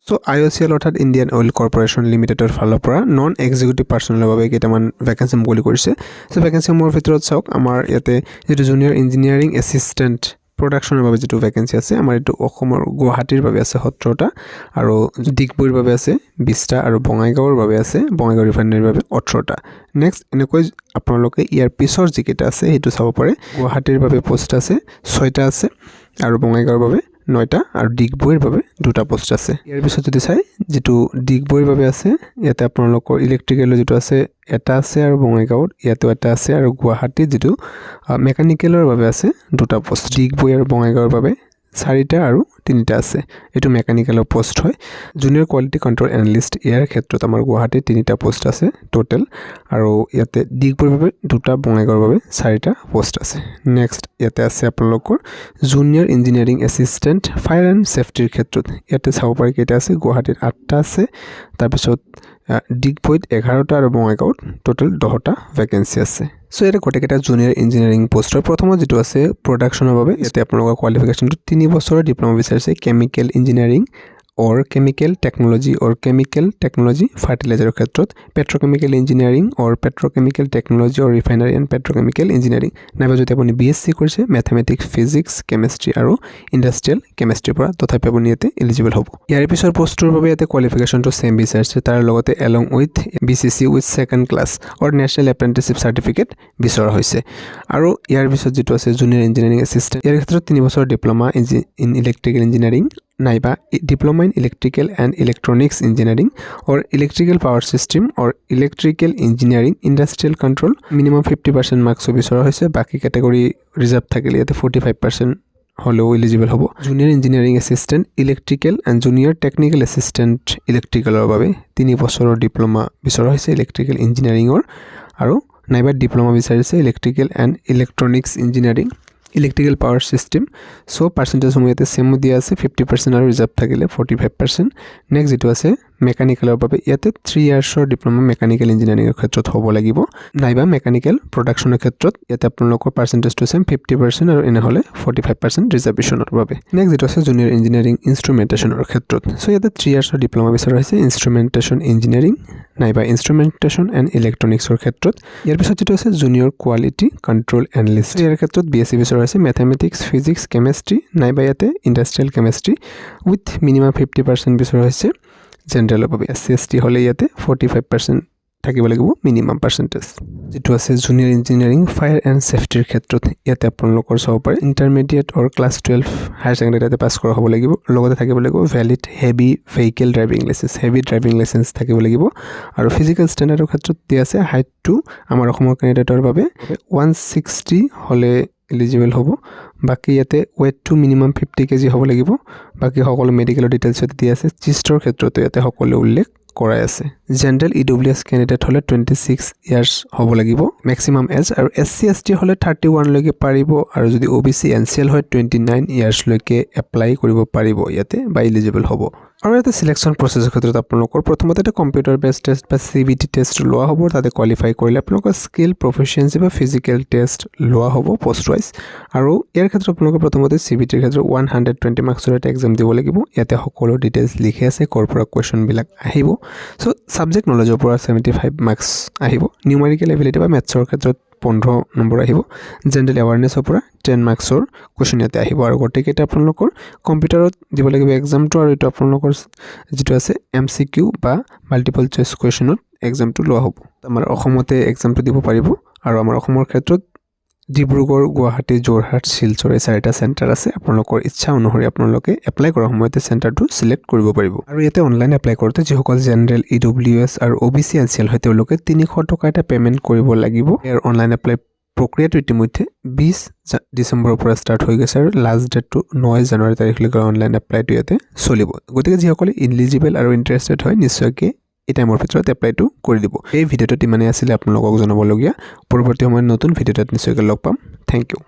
So IOCL অৰ্থাৎ Indian oil corporation লিমিটেডৰ ফালৰ পৰা নন এক্সিকিউটিভ পাৰ্চনেলৰ বাবে কেইটামান ভেকেন্সি মুকলি কৰিছে। সো ভেকেন্সিসমূহৰ ভিতৰত চাওক আমাৰ ইয়াতে যেটো জুনিয়ৰ ইঞ্জিনিয়াৰিং এছিষ্টেণ্ট প্ৰডাকশ্যনৰ বাবে যেটো ভেকেন্সি আছে আমাৰ এটো অসমৰ গুৱাহাটীৰ বাবে আছে 17টা আৰু ডিগবৈৰ বাবে আছে 20টা আৰু বঙাইগাঁৱৰ বাবে আছে বঙাইগাঁও ৰিফাইনাৰীৰ বাবে 18টা। নেক্সট এনেকৈ আপোনালোকে ইয়াৰ পিছৰ যিকেইটা আছে হেতু চাব পাৰে। গুৱাহাটীৰ বাবে পোষ্ট আছে 6টা আছে আৰু বঙাইগাঁৱৰ বাবে 9টা আৰু ডিগবৈৰ বাবে 2টা পোষ্ট আছে। ইয়াৰ পিছত যদি চাই যেটো ডিগবৈৰ বাবে আছে ইয়াতে আপোনালোকৰ ইলেক্ট্ৰিকেলৰ যেটো আছে এটা আছে আৰু বঙাইগাঁৱত ইয়াতেও এটা আছে আৰু গুৱাহাটীত যেটো মেকানিকেলৰ বাবে আছে 2টা পোষ্ট। ডিগবৈ আৰু বঙাইগাঁৱৰ বাবে 4টা আৰু 3টা আছে। এটো মেকানিকেলৰ পোষ্ট হয়। জুনিয়ৰ কোৱালিটি কন্ট্ৰোল এনালিষ্ট ইয়াৰ ক্ষেত্ৰত আমাৰ গুৱাহাটীত 3টা পোষ্ট আছে টোটাল আৰু ইয়াতে ডিগবৈৰ বাবে 2টা বঙাইগাঁৱৰ বাবে 4টা পোষ্ট আছে। নেক্সট ইয়াতে আছে আপোনালোকৰ junior engineering assistant fire and সেফটিৰ ক্ষেত্ৰত ইয়াতে চাব পাৰি কেইটা আছে গুৱাহাটীত 8টা আছে তাৰ পিছত ডিগবৈত 11টা আৰু বঙাইগাঁৱত টোটাল 10টা ভেকেন্সি আছে। সো এটা গোটেইকেইটা জুনিয়ৰ ইঞ্জিনিয়াৰিং পোষ্টৰ প্ৰথমত যেটো আছে প্ৰডাকশ্যনৰ বাবে ইয়াতে আপোনালোকৰ কোৱালিফিকেশ্যনটো 3 বছৰৰ ডিপ্লোমা বিচাৰিছে chemical engineering or chemical technology or chemical technology fertilizer ক্ষেত্ৰত petrochemical engineering or petrochemical technology or refinery and petrochemical engineering নাইবা যদি আপুনি BSc কৰিছে mathematics physics chemistry আৰু industrial chemistry পৰা তথাপি আপুনি ইয়াতে এলিজিবল হ'ব। ইয়াৰ পিছৰ পোষ্টৰ বাবে ইয়াতে কোৱালিফিকেশ্যনটো সেম বিচাৰিছে তাৰ লগতে along with BCC with second class or national apprenticeship certificate বিচৰা হৈছে। আৰু ইয়াৰ পিছত যেটো আছে জুনিয়ৰ ইঞ্জিনিয়াৰিং এছিষ্টেণ্ট ইয়াৰ ক্ষেত্ৰত 3 বছৰ ডিপ্লোমা ইন ইলেক্ট্ৰিকেল ইঞ্জিনিয়াৰিং নাইবা diploma in electrical and electronics engineering or electrical power system or electrical engineering industrial control minimum 50% marks বিচৰা হৈছে। বাকি ক্যাটাগৰি ৰিজাৰ্ভ থাকিলে ইয়াতে 45% হলেও এলিজিবল হ'ব। Junior engineering assistant electrical and junior technical assistant ইলেক্ট্ৰিকেলৰ বাবে 3 বছৰৰ ডিপ্লোমা বিচৰা হৈছে ইলেক্ট্ৰিকেল ইঞ্জিনিয়াৰিঙৰ আৰু নাইবা ডিপ্লোমা বিচাৰিছে electrical and electronics engineering electrical power system. So percentage সময়তে সেম দিয়া আছে 50% আৰু ৰিজাৰ্ভ থাকিলে 45%। নেক্সট যেটো আছে মেকানিকেলৰ বাবে ইয়াতে 3 ইয়াৰ্ছৰ ডিপ্লোমা মেকানিকেল ইঞ্জিনিয়াৰিংৰ ক্ষেত্ৰত হ'ব লাগিব নাইবা মেকানিকেল প্ৰডাকশ্যনৰ ক্ষেত্ৰত ইয়াতে আপোনালোকৰ পাৰ্সেন্টেজটো সেম 50% আৰু এনে হলে 45% ৰিজাৰ্ভেশ্যনৰ বাবে। নেক্সট যেটো আছে জুনিয়ৰ ইঞ্জিনিয়াৰিং ইনষ্ট্ৰুমেন্টেশনৰ ক্ষেত্ৰত সো ইয়াতে 3 ইয়াৰ্ছৰ ডিপ্লোমা বিচৰা হৈছে ইনষ্ট্ৰুমেন্টেশন ইঞ্জিনিয়াৰিং নাইবা ইনষ্ট্ৰুমেন্টেশন এণ্ড ইলেক্ট্ৰনিক্সৰ ক্ষেত্ৰত। ইয়াৰ পিছত যেটো আছে জুনিয়ৰ কোৱালিটি কন্ট্ৰোল এনালিষ্ট ইয়াৰ ক্ষেত্ৰত BSc বিচৰা হৈছে মেথমেটিক্স ফিজিক্স কেমিষ্ট্ৰি নাইবা ইয়াতে ইণ্ডাষ্ট্ৰিয়েল কেমিষ্ট্ৰি উইথ মিনিমাম 50% বিচৰা হৈছে জেনাৰেলৰ বাবে। SC/ST হলে ইয়াতে 45% থাকিব লাগিব মিনিমাম পাৰ্সেন্টেজ। যেটো আছে জুনিয়ৰ ইঞ্জিনিয়াৰিং ফায়াৰ এণ্ড সেফটিৰ ক্ষেত্ৰত ইয়াতে আপোনালোকৰ চাব পাৰে ইন্টাৰমিডিয়েট অৰ ক্লাছ 12 হায়াৰ সেকেন্ডাৰীতে পাস কৰা হ'ব লাগিব লগতে থাকিব লাগিব valid heavy vehicle driving licence heavy driving licence থাকিব লাগিব আৰু ফিজিক্যাল ষ্টেণ্ডাৰ্ডৰ ক্ষেত্ৰত দিয়া আছে হাইটটো আমাৰ অসমৰ কেণ্ডিডেটৰ বাবে 160 হলে এলিজিবল হ'ব। বাকি ইয়াতে ওয়েটটো মিনিমাম 50 কেজি হ'ব লাগিব। বাকি সকলো মেডিকেলৰ ডিটেইলছ দিয়া আছে। চিষ্টৰ ক্ষেত্ৰত ইয়াতে সকলো উল্লেখ কৰাই আছে। জেনাৰেল EWS ক্যান্ডিডেট হলে 26 ইয়াৰ্স হ'ব লাগিব ম্যাক্সিমাম এজ আৰু SC/ST হলে 31 লৈকে পাৰিব আৰু যদি OBC NCL হয় 29 ইয়াৰ্স লৈকে এপ্লাই কৰিব পাৰিব ইয়াতে বা এলিজিবল হ'ব। আৰু ইয়াতে সিলেকশন প্ৰসেসৰ ক্ষেত্ৰত আপোনালোকৰ প্ৰথমতে এটা কম্পিউটাৰ বেসড টেষ্ট বা CBT টেষ্ট লোৱা হ'ব তাতে কোৱালিফাই কৰিলে আপোনালোকৰ স্কিল প্ৰফিচিয়েন্সি বা ফিজিক্যাল টেষ্ট লোৱা হ'ব পোষ্ট ওয়াইজ। আৰু ইয়াৰ ক্ষেত্ৰত আপোনালোকৰ প্ৰথমতে CBT ৰ ক্ষেত্ৰত 120 মাৰ্কছৰ এটা এক্সাম দিব লাগিব। ইয়াতে সকলো ডিটেইলছ লিখি আছে কৰপৰা কোৱেশ্চন বিলাক আহিব। সো সাবজেক্ট নলেজৰ পৰা 75 মাৰ্কছ আহিব। নিউমেৰিকেল এবিলিটি বা মেথছৰ ক্ষেত্ৰত 15 নম্বৰ আহিব। জেনাৰেল এৱাৰনেছৰ পৰা 10 মাৰ্কছৰ কোৱেশ্চন ইয়াতে আহিব আৰু গোটেইকেইটা আপোনালোকৰ কম্পিউটাৰত দিব লাগিব এক্সামটো আৰু এটা আপোনালোকৰ যেটো আছে MCQ বা মাল্টিপল চইচ কোৱেশ্চনত এক্সামটো লোৱা হ'ব। আমাৰ অসমতে এক্সামটো দিব পাৰিব আৰু আমাৰ অসমৰ ক্ষেত্ৰত ডিব্ৰুগড় গুৱাহাটী যোৰহাট শিলচৰ এই 4টা সেন্টাৰ আছে। আপোনালোকৰ ইচ্ছা অনুসৰি আপোনালোকে এপ্লাই কৰাৰ সময়তে সেন্টাৰটো সিলেক্ট কৰিব পাৰিব। আৰু ইয়াতে অনলাইন এপ্লাই কৰোতে যিসকল জেনাৰেল EWS আৰু OBC NCL হয় তেওঁলোকে 300 টকা এটা পেমেন্ট কৰিব লাগিব। ইয়াৰ অনলাইন এপ্লাই প্ৰক্ৰিয়াটো ইতিমধ্যে 20 ডিসেম্বৰৰ পৰা ষ্টাৰ্ট হৈ গৈছে আৰু লাষ্ট ডেটটো 9 জানুৱাৰী তাৰিখলৈকে অনলাইন এপ্লাইটো ইয়াতে চলিব। গতিকে যিসকলে এলিজিবল আৰু ইন্টাৰেষ্টেড হয় নিশ্চয়কৈ এই টাইমৰ ভিতৰত এপ্লাইটো কৰি দিব। এই ভিডিঅ'টোত ইমানেই আছিল আপোনালোকক জনাবলগীয়া। পৰৱৰ্তী সময়ত নতুন ভিডিঅ'ত নিশ্চয়কৈ লগ পাম। Thank U.